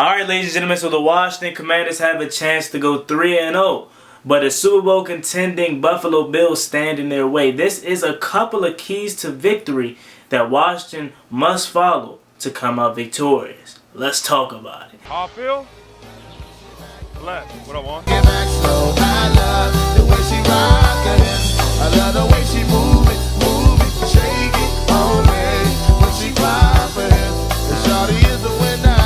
Alright, ladies and gentlemen, so the Washington Commanders have a chance to go 3-0, but the Super Bowl contending Buffalo Bills stand in their way. This is a couple of keys to victory that Washington must follow to come out victorious. Let's talk about it. How I feel? Left. What I want? Get back slow. I love the way she rockin' it. I love the way she move it, shake it on me. When she cry for him, the shawty is the winner.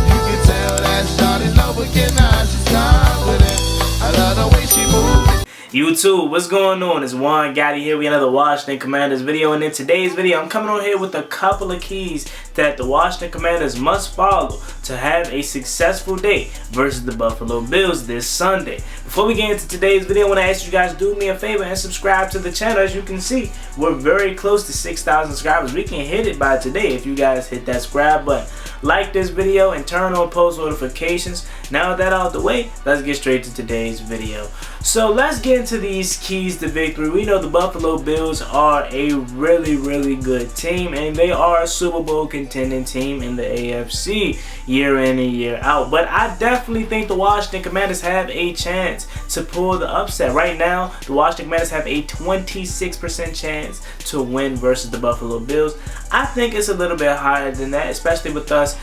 You can tell that shawty's no beginner. She's confident. I love the way she move it. YouTube, what's going on? It's Juan Gotti here with another Washington Commanders video, and in today's video I'm coming on here with a couple of keys that the Washington Commanders must follow to have a successful day versus the Buffalo Bills this Sunday. Before we get into today's video, I want to ask you guys to do me a favor and subscribe to the channel. As you can see, we're very close to 6,000 subscribers. We can hit it by today if you guys hit that subscribe button. Like this video and turn on post notifications. Now that out of the way, let's get straight to today's video. So let's get into these keys to victory. We know the Buffalo Bills are a really good team, and they are a Super Bowl contending team in the AFC year in and year out. But I definitely think the Washington Commanders have a chance to pull the upset. Right now, the Washington Commanders have a 26% chance to win versus the Buffalo Bills. I think it's a little bit higher than that, especially with us,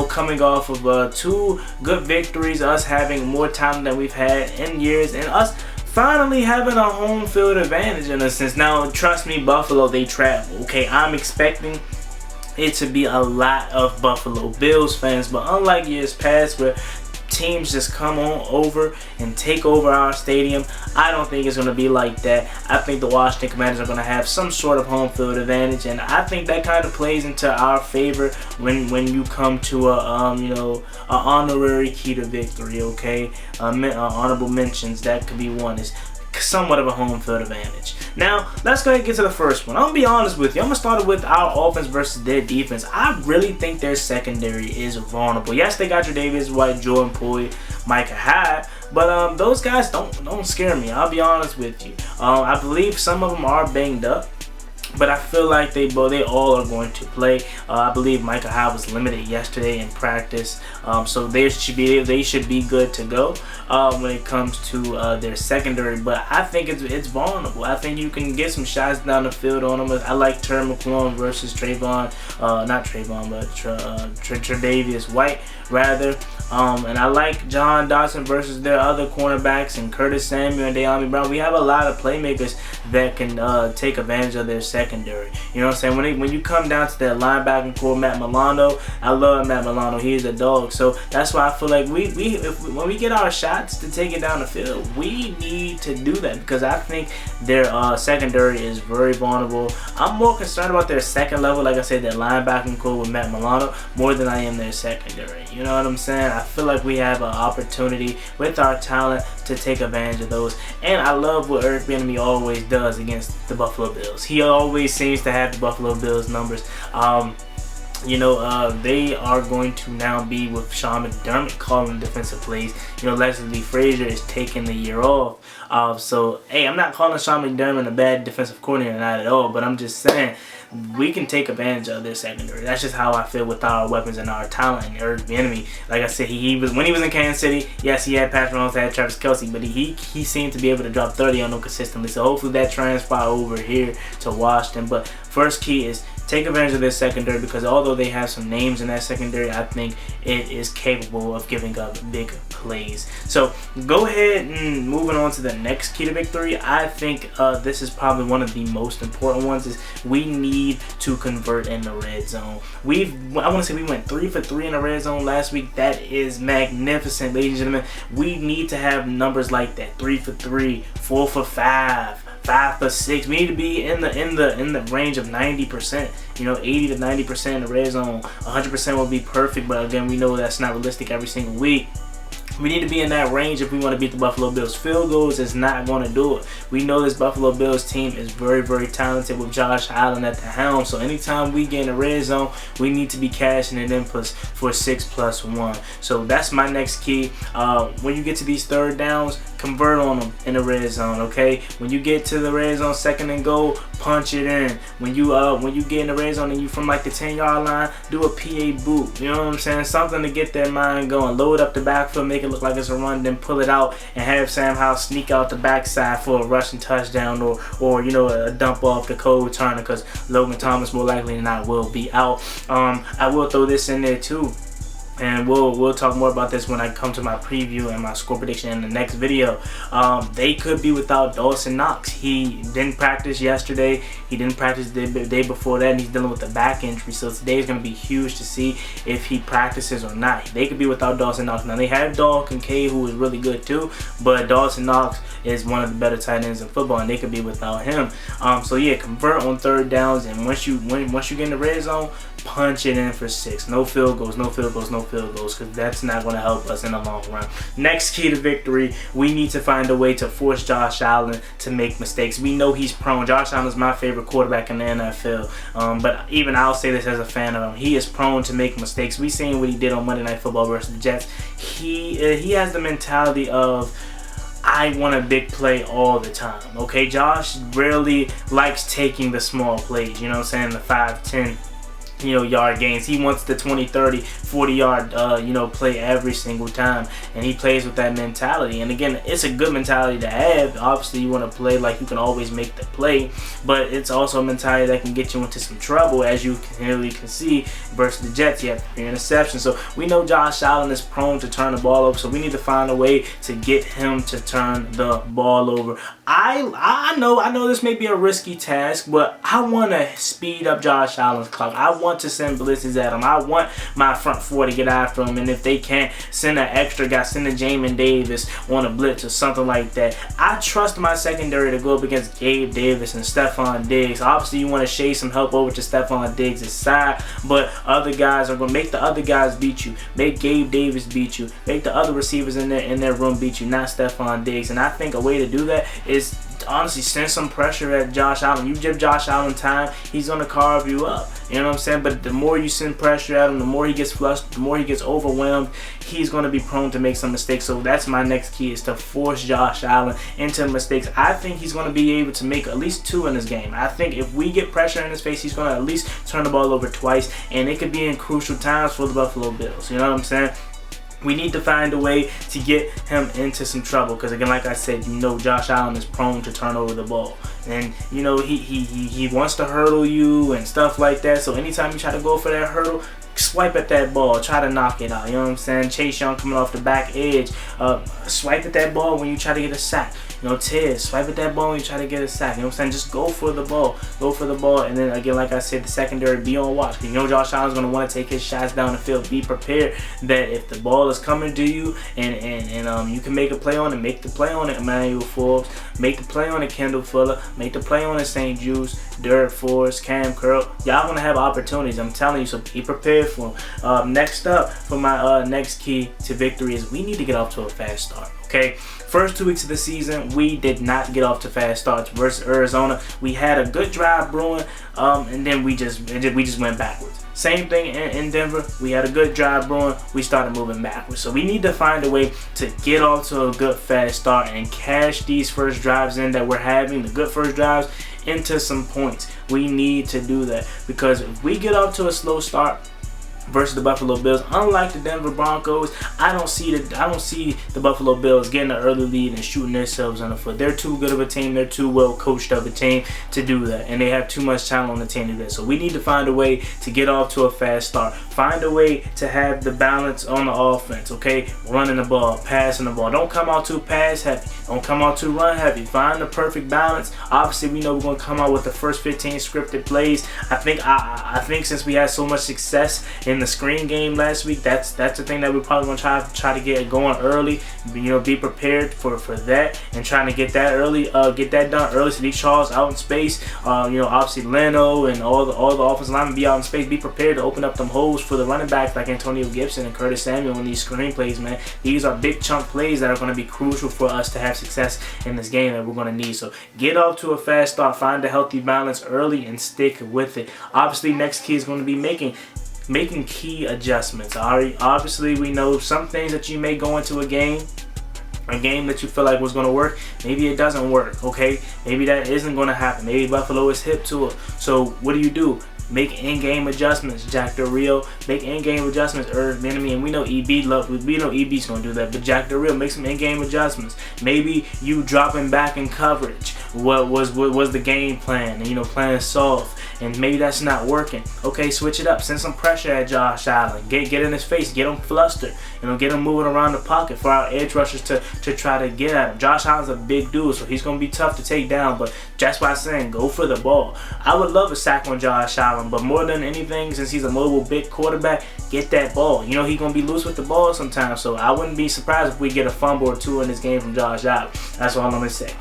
coming off of two good victories, us having more time than we've had in years, and us finally having a home field advantage in a sense. Now, trust me, Buffalo, they travel. Okay, I'm expecting it to be a lot of Buffalo Bills fans, but unlike years past where teams just come on over and take over our stadium, I don't think it's going to be like that. I think the Washington Commanders are going to have some sort of home field advantage, and I think that kind of plays into our favor when you come to a honorary key to victory. Okay, honorable mentions that could be one is somewhat of a home field advantage. Now, let's go ahead and get to the first one. I'm going to be honest with you. I'm going to start with our offense versus their defense. I really think their secondary is vulnerable. Yes, they got Tre'Davious White, Jordan Poole, Micah Hyde, but those guys don't scare me. I'll be honest with you. I believe some of them are banged up, but I feel like they all are going to play. I believe Micah Hyde was limited yesterday in practice, so they should be good to go when it comes to their secondary. But I think it's vulnerable. I think you can get some shots down the field on them. I like Terry McLaurin versus Tre'Davious White rather. And I like John Dodson versus their other cornerbacks and Curtis Samuel and De'Ami Brown. We have a lot of playmakers that can take advantage of their secondary. You know what I'm saying? When you come down to that linebacking core, Matt Milano, I love Matt Milano. He's a dog. So that's why I feel like when we get our shots to take it down the field, we need to do that because I think their secondary is very vulnerable. I'm more concerned about their second level, like I said, their linebacking core with Matt Milano, more than I am their secondary. You know what I'm saying? I feel like we have an opportunity with our talent to take advantage of those. And I love what Eric Bieniemy always does against the Buffalo Bills. He always seems to have the Buffalo Bills numbers. They are going to now be with Sean McDermott calling defensive plays. Leslie Frazier is taking the year off. So, hey, I'm not calling Sean McDermott a bad defensive coordinator, not at all, but I'm just saying we can take advantage of their secondary. That's just how I feel with our weapons and our talent. And Eric Bieniemy, like I said, he was when he was in Kansas City, yes, he had Patrick Mahomes, had Travis Kelce, but he seemed to be able to drop 30 on them consistently. So hopefully that transfer over here to Washington. But first key is take advantage of their secondary because although they have some names in that secondary, I think it is capable of giving up big plays. So go ahead and moving on to the next key to victory. I think this is probably one of the most important ones is we need to convert in the red zone. I want to say we went 3 for 3 in the red zone last week. That is magnificent, ladies and gentlemen. We need to have numbers like that: 3 for 3, 4 for 5. 5 for 6. We need to be in the range of 90%. 80 to 90% in the red zone. 100% would be perfect, but again, we know that's not realistic every single week. We need to be in that range if we want to beat the Buffalo Bills. Field goals is not going to do it. We know this Buffalo Bills team is very, very talented with Josh Allen at the helm. So anytime we get in the red zone, we need to be cashing it in for 6+1. So that's my next key. When you get to these third downs, convert on them in the red zone, okay? When you get to the red zone, 2nd and goal, punch it in. When you get in the red zone and you from like the 10-yard line, do a PA boot. You know what I'm saying? Something to get their mind going. Load up the backfield, make it look like it's a run, then pull it out and have Sam Howell sneak out the backside for a rushing touchdown or you know, a dump off the Cole Turner, because Logan Thomas more likely than not will be out. I will throw this in there too. And we'll talk more about this when I come to my preview and my score prediction in the next video. They could be without Dawson Knox. He didn't practice yesterday. He didn't practice the day before that, and he's dealing with a back injury. So today is going to be huge to see if he practices or not. They could be without Dawson Knox. Now they have Dawg Kincaid, who is really good too, but Dawson Knox is one of the better tight ends in football, and they could be without him. So yeah, convert on third downs, and once you get in the red zone, punch it in for 6. No field goals, no field goals, no field goals, because that's not going to help us in the long run. Next key to victory, we need to find a way to force Josh Allen to make mistakes. We know he's prone. Josh Allen is my favorite quarterback in the NFL, but even I'll say this as a fan of him, he is prone to make mistakes. We seen what he did on Monday Night Football versus the Jets. He has the mentality of, I want a big play all the time. Okay, Josh rarely likes taking the small plays, you know what I'm saying, the 5, 10 yard gains. He wants the 20, 30, 40 yard play every single time, and he plays with that mentality. And again, it's a good mentality to have. Obviously you want to play like you can always make the play, but it's also a mentality that can get you into some trouble, as you clearly can see versus the Jets. He had 3 interceptions. So we know Josh Allen is prone to turn the ball over, so we need to find a way to get him to turn the ball over. I know this may be a risky task, but I want to speed up Josh Allen's clock. I want to send blitzes at him. I want my front 4 to get after him, and if they can't, send an extra guy, send a Jamin Davis on a blitz or something like that. I trust my secondary to go up against Gabe Davis and Stephon Diggs. Obviously you want to shade some help over to Stephon Diggs' side, but other guys are going to make the other guys beat you. Make Gabe Davis beat you. Make the other receivers in their room beat you, not Stephon Diggs. And I think a way to do that is honestly send some pressure at Josh Allen. You give Josh Allen time, he's going to carve you up. You know what I'm saying? But the more you send pressure at him, the more he gets flushed, the more he gets overwhelmed, he's going to be prone to make some mistakes. So that's my next key, is to force Josh Allen into mistakes. I think he's going to be able to make at least 2 in this game. I think if we get pressure in his face, he's going to at least turn the ball over twice, and it could be in crucial times for the Buffalo Bills. You know what I'm saying? We need to find a way to get him into some trouble, because again, like I said, Josh Allen is prone to turn over the ball, and he wants to hurdle you and stuff like that. So anytime you try to go for that hurdle, swipe at that ball, try to knock it out. You know what I'm saying? Chase Young coming off the back edge, swipe at that ball when you try to get a sack. Ted, swipe at that ball when you try to get a sack. You know what I'm saying? Just go for the ball. Go for the ball. And then again, like I said, the secondary, be on watch. Because Josh Allen's going to want to take his shots down the field. Be prepared that if the ball is coming to you and you can make a play on it, make the play on it, Emmanuel Forbes. Make the play on it, Kendall Fuller. Make the play on it, St. Juice, Derek Forrest, Cam Curl. Y'all going to have opportunities. I'm telling you, so be prepared for them. Next up, for my next key to victory, is we need to get off to a fast start. Okay, first 2 weeks of the season, we did not get off to fast starts versus Arizona. We had a good drive brewing, and then we just went backwards. Same thing in Denver. We had a good drive brewing. We started moving backwards. So we need to find a way to get off to a good fast start and cash these first drives in that we're having, the good first drives, into some points. We need to do that, because if we get off to a slow start versus the Buffalo Bills, unlike the Denver Broncos, I don't see the Buffalo Bills getting an early lead and shooting themselves in the foot. They're too good of a team. They're too well coached of a team to do that, and they have too much talent on the team to do that. So we need to find a way to get off to a fast start. Find a way to have the balance on the offense. Okay, running the ball, passing the ball. Don't come out too pass heavy. Don't come out too run heavy. Find the perfect balance. Obviously, we know we're going to come out with the first 15 scripted plays. I think since we had so much success in in the screen game last week. That's the thing that we're probably gonna try to get going early. You know, be prepared for that and trying to get that early, get that done early. So these Charles out in space, you know, obviously Leno and all the offensive linemen be out in space. Be prepared to open up them holes for the running backs like Antonio Gibson and Curtis Samuel in these screen plays, man. These are big chunk plays that are going to be crucial for us to have success in this game that we're going to need. So get off to a fast start, find a healthy balance early, and stick with it. Obviously, next key is going to be making key adjustments. Alright, obviously we know some things that you may go into a game that you feel like was going to work, maybe it doesn't work. Okay, maybe that isn't going to happen. Maybe Buffalo is hip to it. So what do? Make in-game adjustments, Jack Del Rio. Make in-game adjustments, enemy, and we know EB's gonna do that. But Jack Del Rio, make some in-game adjustments. Maybe you dropping back in coverage. What was the game plan? And, you know, playing soft, and maybe that's not working. Okay, switch it up. Send some pressure at Josh Allen. Get in his face. Get him flustered. You know, get him moving around the pocket for our edge rushers to try to get at him. Josh Allen's a big dude, so he's gonna be tough to take down. But that's why I'm saying go for the ball. I would love a sack on Josh Allen, but more than anything, since he's a mobile big quarterback, get that ball. You know, he's gonna be loose with the ball sometimes, so I wouldn't be surprised if we get a fumble or two in this game from Josh Allen. That's all I'm gonna say.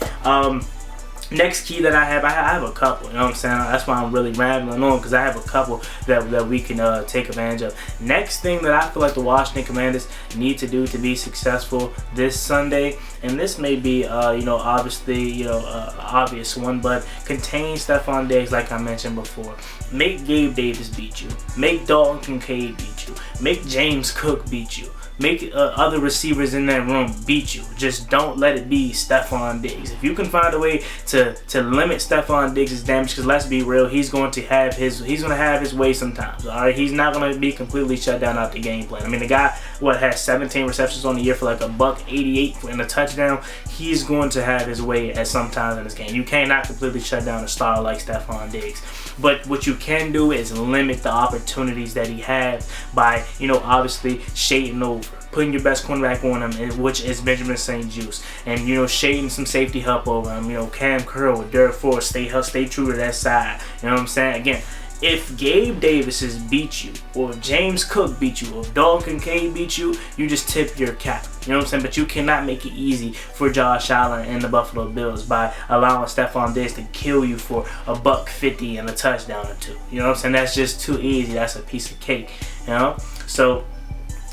Next key that I have a couple, you know what I'm saying? That's why I'm really rambling on, because I have a couple that we can take advantage of. Next thing that I feel like the Washington Commanders need to do to be successful this Sunday, and this may be, you know, obviously, you know, obvious one, but contain Stephon Diggs like I mentioned before. Make Gabe Davis beat you. Make Dalton Kincaid beat you. Make James Cook beat you. Make other receivers in that room beat you. Just don't let it be Stephon Diggs. If you can find a way to limit Stephon Diggs' damage, because let's be real, he's going to have his way sometimes. All right, he's not going to be completely shut down out the game plan. I mean, the guy has 17 receptions on the year for like $188 and a touchdown. He's going to have his way at some times in this game. You cannot completely shut down a star like Stephon Diggs. But what you can do is limit the opportunities that he has by, you know, obviously shading over, putting your best cornerback on him, which is Benjamin St-Juste, and, you know, shading some safety help over him. You know, Cam Curl with Derek Forrest, stay true to that side. You know what I'm saying? Again, if Gabe Davis beat you, or if James Cook beat you, or if Dalton Kincaid beat you, you just tip your cap. You know what I'm saying? But you cannot make it easy for Josh Allen and the Buffalo Bills by allowing Stephon Diggs to kill you for $150 and a touchdown or two. You know what I'm saying? That's just too easy. That's a piece of cake. You know? So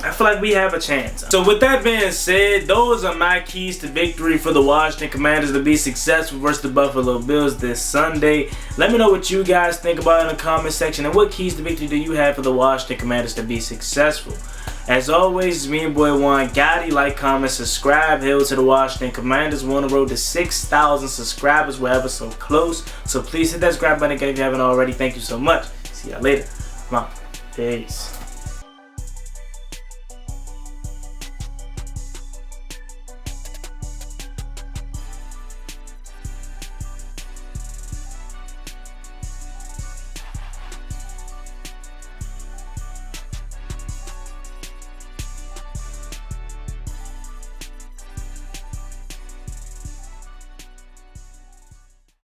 I feel like we have a chance. So with that being said, those are my keys to victory for the Washington Commanders to be successful versus the Buffalo Bills this Sunday. Let me know what you guys think about it in the comment section, and what keys to victory do you have for the Washington Commanders to be successful. As always, it's me and boy Juan Gotti. Like, comment, subscribe. Hail to the Washington Commanders. We're on the road to 6,000 subscribers. We're ever so close. So please hit that subscribe button again if you haven't already. Thank you so much. See y'all later. Come on. Peace.